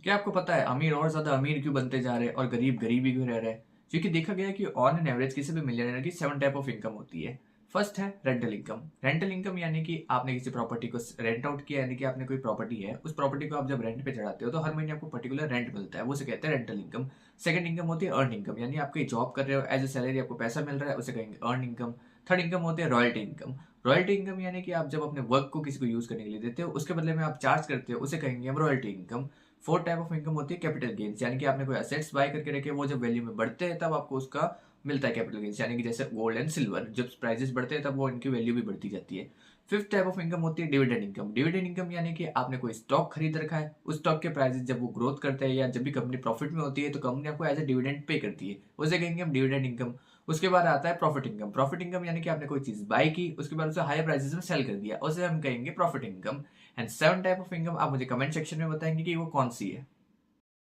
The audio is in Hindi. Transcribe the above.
क्या आपको पता है अमीर और ज़्यादा अमीर क्यों बनते जा रहे हैं और गरीब गरीब ही क्यों रह रहे हैं? क्योंकि देखा गया है कि ऑन एन एवरेज किसी भी मिलियनेयर की 7 टाइप ऑफ इनकम होती है। फर्स्ट है रेंटल इनकम। रेंटल इनकम यानी कि आपने किसी प्रॉपर्टी को रेंट आउट किया, यानी कि आपने कोई प्रॉपर्टी है, उस प्रॉपर्टी को आप जब रेंट पे चढ़ाते हो तो हर महीने आपको पर्टिकुलर रेंट मिलता है, वो उसे कहते हैं रेंटल इनकम। सेकंड इनकम होती है अर्न इनकम, यानी आप कहीं जॉब कर रहे हो, एज ए सैलरी आपको पैसा मिल रहा है, उसे कहेंगे अर्न इनकम। थर्ड इनकम होती है रॉयल्टी इनकम। रॉयल्टी इनकम यानी कि आप जब अपने वर्क को किसी को यूज करने के लिए देते हो, उसके बदले में आप चार्ज करते हो, उसे कहेंगे हम royalty income. Fourth type of income होती है कैपिटल गेन्स, यानी कि आपने कोई एसेट्स बाय करके रखे, वो जब वैल्यू में बढ़ते हैं तब आपको उसका मिलता है कैपिटल गेन्स, यानी कि जैसे गोल्ड एंड सिल्वर, जब प्राइसेस बढ़ते हैं तब वो इनकी वैल्यू भी बढ़ती जाती है। फिफ्थ टाइप ऑफ इनकम होती है डिविडेंड इनकम। डिविडेंड इनकम यानी कि आपने कोई स्टॉक खरीद रखा है, उस स्टॉक के प्राइसेस जब वो ग्रोथ करते हैं या जब भी कंपनी प्रॉफिट में होती है तो कंपनी आपको एज ए डिविडेंड पे करती है, उसे कहेंगे हम डिविडेंड इनकम। उसके बाद आता है प्रॉफिट इनकम। प्रॉफिट इनकम यानी कि आपने कोई चीज बाय की, उसके बाद उसे हायर प्राइसेस में सेल कर दिया, उसे हम कहेंगे profit income. And seven type of income आप मुझे कमेंट सेक्शन में बताएंगे कि वो कौन सी है।